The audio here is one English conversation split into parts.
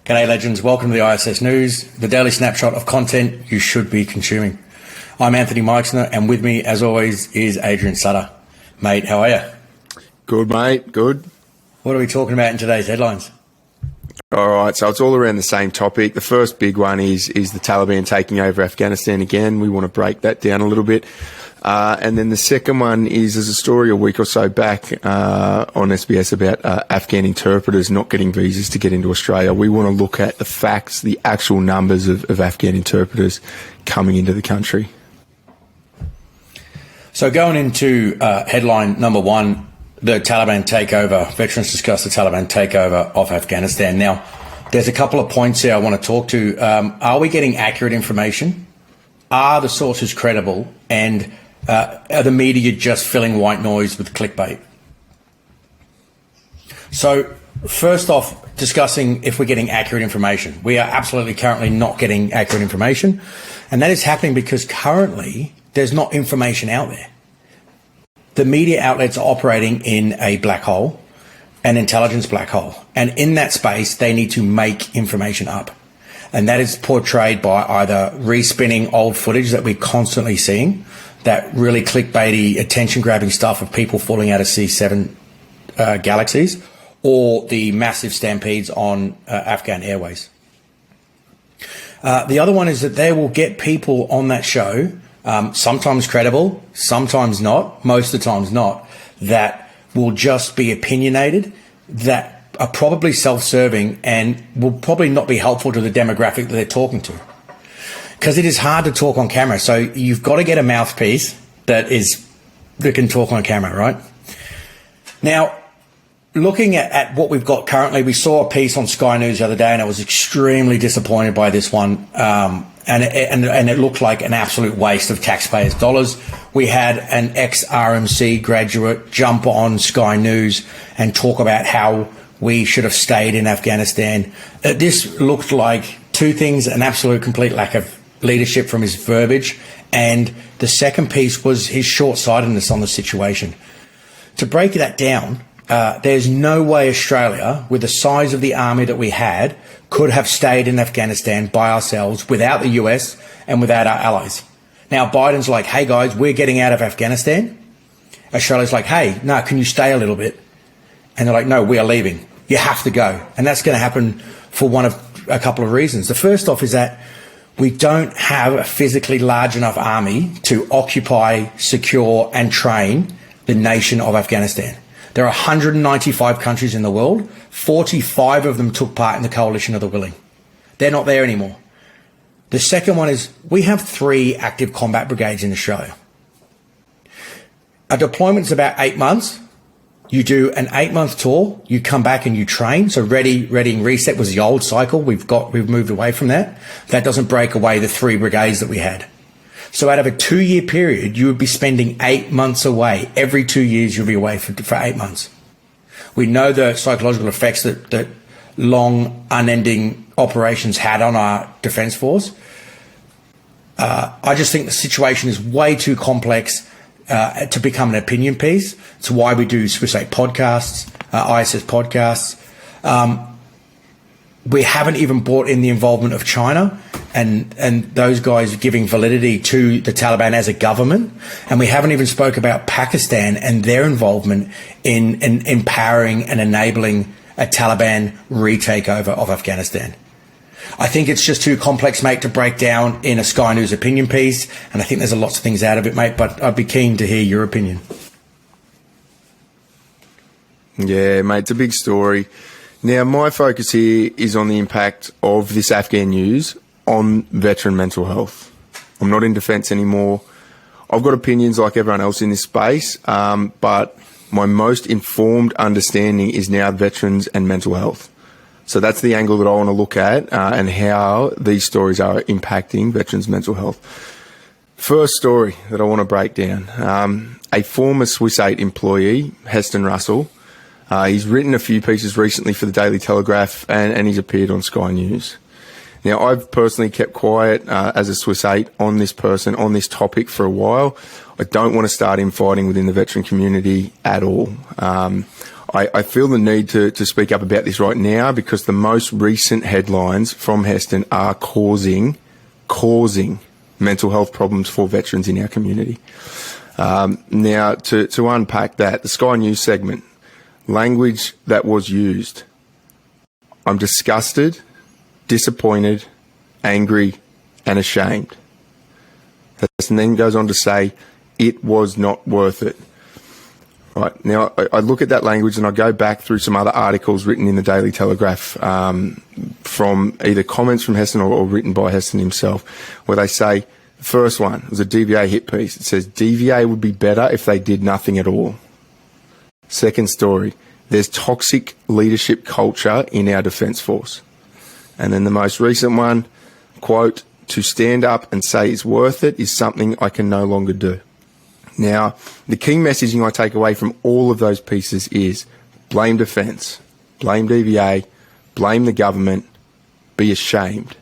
G'day legends, welcome to the ISS News, the daily snapshot of content you should be consuming. I'm Anthony Meixner, and with me, as always, is Adrian Sutter. Mate, how are you? Good, mate, good. What are we talking about in today's headlines? All right, so it's all around the same topic. The first big one is the Taliban taking over Afghanistan again. We want to break that down a little bit. And then the second one is there's a story a week or so back on SBS about Afghan interpreters not getting visas to get into Australia. We want to look at the facts, the actual numbers of Afghan interpreters coming into the country. So going into headline number one, the Taliban takeover. Veterans discuss the Taliban takeover of Afghanistan. Now, there's a couple of points here I want to talk to. Are we getting accurate information? Are the sources credible? And are the media just filling white noise with clickbait? So first off, discussing if we're getting accurate information. We are absolutely currently not getting accurate information. And that is happening because currently there's not information out there. The media outlets are operating in a black hole, an intelligence black hole. And in that space, they need to make information up. And that is portrayed by either respinning old footage that we're constantly seeing, that really clickbaity, attention-grabbing stuff of people falling out of C-7 galaxies, or the massive stampedes on Afghan Airways. The other one is that they will get people on that show, sometimes credible, sometimes not, most of the times not, that will just be opinionated, that are probably self-serving and will probably not be helpful to the demographic that they're talking to. Because it is hard to talk on camera. So you've got to get a mouthpiece that can talk on camera, right? Now, looking at what we've got currently, we saw a piece on Sky News the other day, and I was extremely disappointed by this one. And it looked like an absolute waste of taxpayers' dollars. We had an ex-RMC graduate jump on Sky News and talk about how we should have stayed in Afghanistan. This looked like two things: an absolute complete lack of leadership from his verbiage, and the second piece was his short-sightedness on the situation. To break that down, there's no way Australia, with the size of the army that we had, could have stayed in Afghanistan by ourselves without the US and without our allies. Now, Biden's like, hey guys, we're getting out of Afghanistan. Australia's like, hey, no, can you stay a little bit? And they're like, no, we are leaving. You have to go. And that's going to happen for one of a couple of reasons. The first off is that we don't have a physically large enough army to occupy, secure, and train the nation of Afghanistan. There are 195 countries in the world. 45 of them took part in the coalition of the willing. They're not there anymore. The second one is we have 3 active combat brigades in Australia. A deployment's about 8 months. You do an 8-month tour, you come back and you train. So ready and reset was the old cycle. We've moved away from that. That doesn't break away the 3 brigades that we had. So out of a 2-year period, you would be spending 8 months away. Every 2 years, you'll be away for 8 months. We know the psychological effects that long, unending operations had on our defence force. I just think the situation is way too complex to become an opinion piece. It's why we do Swiss 8 podcasts, ISS podcasts. We haven't even brought in the involvement of China and those guys giving validity to the Taliban as a government. And we haven't even spoke about Pakistan and their involvement in empowering and enabling a Taliban retakeover of Afghanistan. I think it's just too complex, mate, to break down in a Sky News opinion piece. And I think there's lots of things out of it, mate, but I'd be keen to hear your opinion. Yeah, mate, it's a big story. Now, my focus here is on the impact of this Afghan news on veteran mental health. I'm not in defence anymore. I've got opinions like everyone else in this space, but my most informed understanding is now veterans and mental health. So that's the angle that I want to look at and how these stories are impacting veterans' mental health. First story that I want to break down. A former Swiss 8 employee, Heston Russell, he's written a few pieces recently for the Daily Telegraph and he's appeared on Sky News. Now, I've personally kept quiet as a Swiss 8 on this person, on this topic for a while. I don't want to start infighting within the veteran community at all. I feel the need to speak up about this right now because the most recent headlines from Heston are causing mental health problems for veterans in our community. Now, to unpack that, the Sky News segment, language that was used. I'm disgusted, disappointed, angry, and ashamed. And then goes on to say, it was not worth it. Right, now I look at that language and I go back through some other articles written in the Daily Telegraph from either comments from Heston or written by Heston himself, where they say, the first one was a DVA hit piece. It says, DVA would be better if they did nothing at all. Second story, there's toxic leadership culture in our Defence Force. And then the most recent one, quote, to stand up and say it's worth it is something I can no longer do. Now, the key messaging I take away from all of those pieces is blame Defence, blame DVA, blame the government, be ashamed.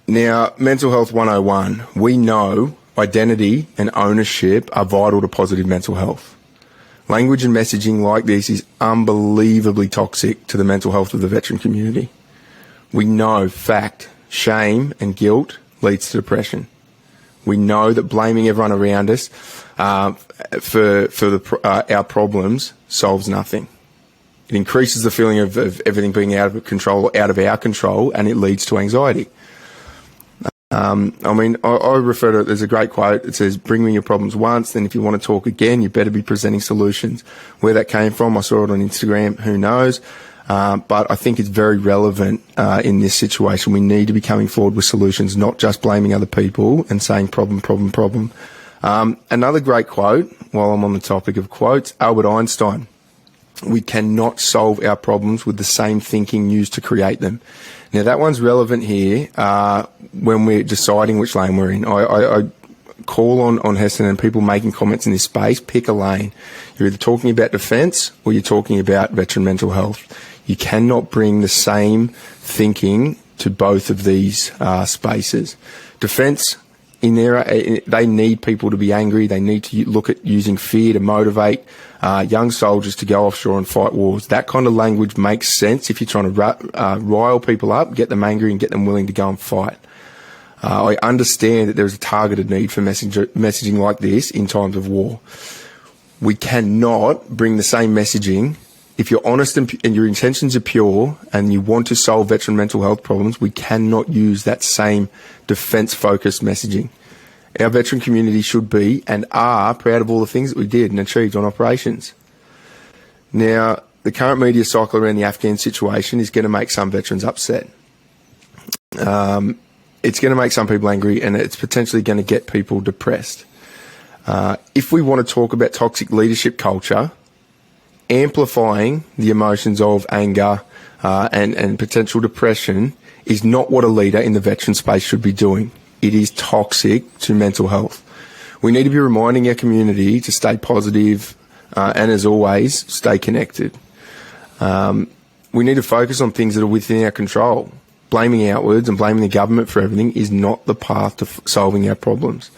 Now, Mental Health 101, we know identity and ownership are vital to positive mental health. Language and messaging like this is unbelievably toxic to the mental health of the veteran community. We know, fact, shame and guilt leads to depression. We know that blaming everyone around us for our problems solves nothing. It increases the feeling of everything being out of control, out of our control, and it leads to anxiety. I refer to it, there's a great quote. It says, bring me your problems once, then if you want to talk again, you better be presenting solutions. Where that came from, I saw it on Instagram, who knows? But I think it's very relevant in this situation. We need to be coming forward with solutions, not just blaming other people and saying problem. Another great quote, while I'm on the topic of quotes, Albert Einstein. We cannot solve our problems with the same thinking used to create them. Now, that one's relevant here when we're deciding which lane we're in. I call on Heston and people making comments in this space, pick a lane. You're either talking about defence or you're talking about veteran mental health. You cannot bring the same thinking to both of these spaces. Defence, in there, they need people to be angry. They need to look at using fear to motivate young soldiers to go offshore and fight wars. That kind of language makes sense if you're trying to rile people up, get them angry and get them willing to go and fight. I understand that there's a targeted need for messaging like this in times of war. We cannot bring the same messaging. If you're honest and your intentions are pure and you want to solve veteran mental health problems, we cannot use that same defence-focused messaging. Our veteran community should be and are proud of all the things that we did and achieved on operations. Now, the current media cycle around the Afghan situation is going to make some veterans upset. It's going to make some people angry and it's potentially going to get people depressed. If we want to talk about toxic leadership culture, amplifying the emotions of anger and potential depression is not what a leader in the veteran space should be doing. It is toxic to mental health. We need to be reminding our community to stay positive and, as always, stay connected. We need to focus on things that are within our control. Blaming outwards and blaming the government for everything is not the path to solving our problems.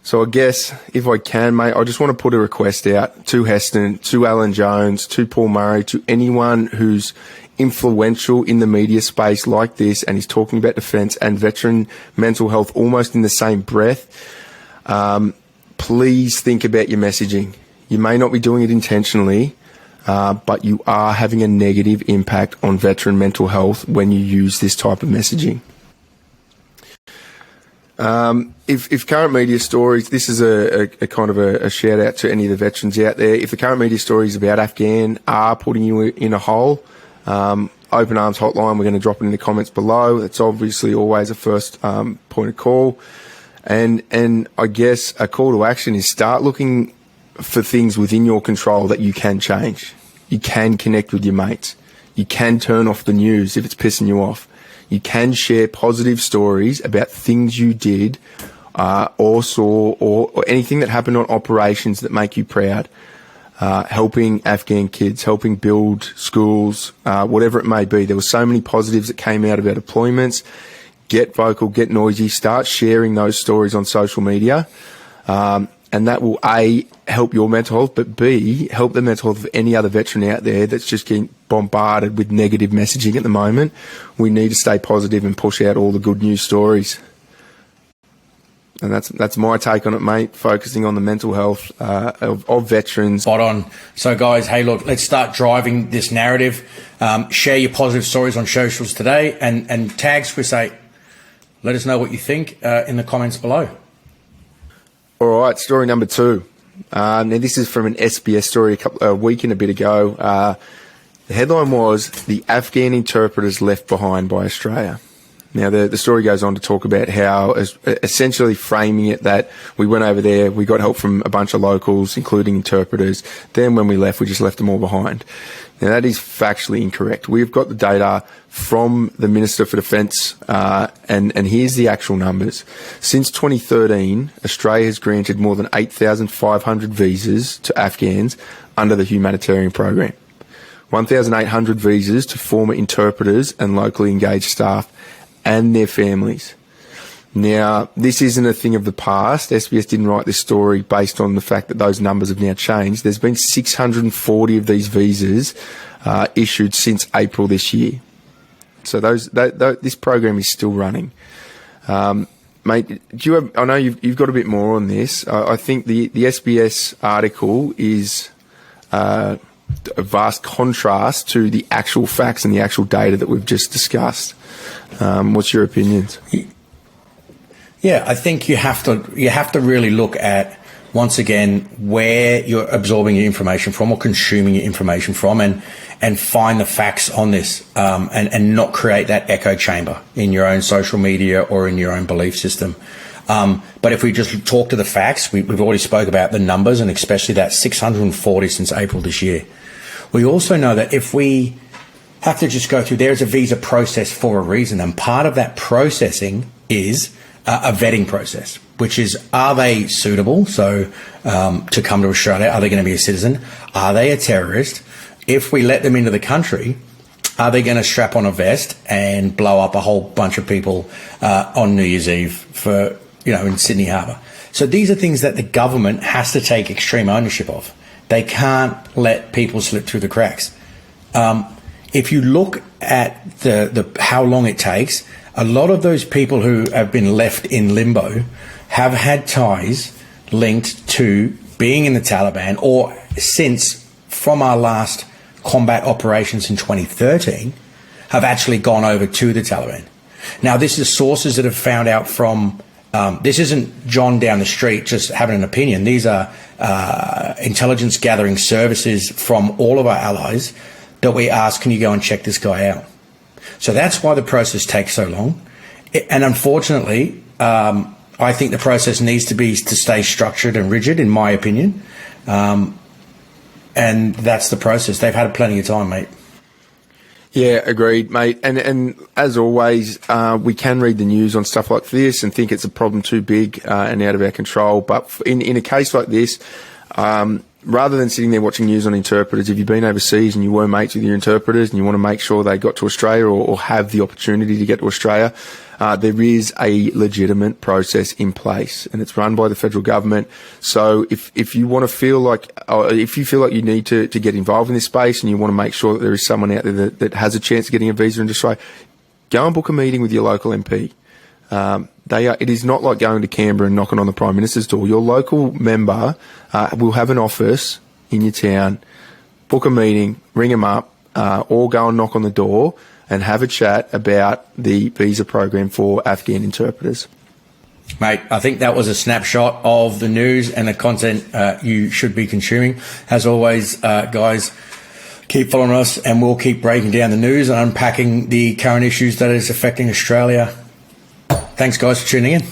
So I guess, if I can, mate, I just want to put a request out to Heston, to Alan Jones, to Paul Murray, to anyone who's influential in the media space like this and is talking about defence and veteran mental health almost in the same breath. Please think about your messaging. You may not be doing it intentionally, but you are having a negative impact on veteran mental health when you use this type of messaging. If current media stories, this is a kind of a shout out to any of the veterans out there. If the current media stories about Afghan are putting you in a hole, Open Arms Hotline, we're going to drop it in the comments below. It's obviously always a first point of call. And I guess a call to action is start looking for things within your control that you can change. You can connect with your mates. You can turn off the news if it's pissing you off. You can share positive stories about things you did or saw or anything that happened on operations that make you proud. Helping Afghan kids, helping build schools, whatever it may be. There were so many positives that came out of our deployments. Get vocal, get noisy, start sharing those stories on social media. And that will, A, help your mental health, but B, help the mental health of any other veteran out there that's just getting bombarded with negative messaging at the moment. We need to stay positive and push out all the good news stories. And that's my take on it, mate, focusing on the mental health of veterans. Spot on. So, guys, hey, look, let's start driving this narrative. Share your positive stories on socials today and tag Swiss 8. Let us know what you think in the comments below. All right, story number 2. Now, this is from an SBS story a week and a bit ago. The headline was, "The Afghan Interpreters Left Behind by Australia." Now, the story goes on to talk about how, essentially framing it that we went over there, we got help from a bunch of locals, including interpreters. Then when we left, we just left them all behind. Now, that is factually incorrect. We've got the data from the Minister for Defence, and here's the actual numbers. Since 2013, Australia has granted more than 8,500 visas to Afghans under the humanitarian program. 1,800 visas to former interpreters and locally engaged staff and their families. Now, this isn't a thing of the past. SBS didn't write this story based on the fact that those numbers have now changed. There's been 640 of these visas issued since April this year. So this program is still running. Mate, I know you've got a bit more on this. I think the SBS article is a vast contrast to the actual facts and the actual data that we've just discussed. What's your opinions? Yeah, I think you have to really look at, once again, where you're absorbing your information from or consuming your information from, and find the facts on this, and not create that echo chamber in your own social media or in your own belief system. But if we just talk to the facts, we've already spoke about the numbers, and especially that 640 since April this year. We also know that if we have to just go through, there's a visa process for a reason, and part of that processing is a vetting process, which is, are they suitable? So to come to Australia, are they going to be a citizen? Are they a terrorist? If we let them into the country, are they going to strap on a vest and blow up a whole bunch of people on New Year's Eve in Sydney Harbour? So these are things that the government has to take extreme ownership of. They can't let people slip through the cracks. If you look at the how long it takes, a lot of those people who have been left in limbo have had ties linked to being in the Taliban, or since, from our last combat operations in 2013, have actually gone over to the Taliban. Now, this is sources that have found out from, this isn't John down the street just having an opinion. These are intelligence gathering services from all of our allies that we ask, can you go and check this guy out? So that's why the process takes so long. And unfortunately, I think the process needs to stay structured and rigid, in my opinion. And that's the process. They've had plenty of time, mate. Yeah, agreed, mate. And as always, we can read the news on stuff like this and think it's a problem too big and out of our control. But in a case like this, rather than sitting there watching news on interpreters, if you've been overseas and you were mates with your interpreters and you want to make sure they got to Australia or have the opportunity to get to Australia, there is a legitimate process in place, and it's run by the federal government. So if you want to feel like, if you feel like you need to get involved in this space and you want to make sure that there is someone out there that has a chance of getting a visa into Australia, go and book a meeting with your local MP. It is not like going to Canberra and knocking on the Prime Minister's door. Your local member will have an office in your town. Book a meeting, ring them up, or go and knock on the door and have a chat about the visa program for Afghan interpreters. Mate, I think that was a snapshot of the news and the content you should be consuming. As always, guys, keep following us and we'll keep breaking down the news and unpacking the current issues that is affecting Australia. Thanks, guys, for tuning in.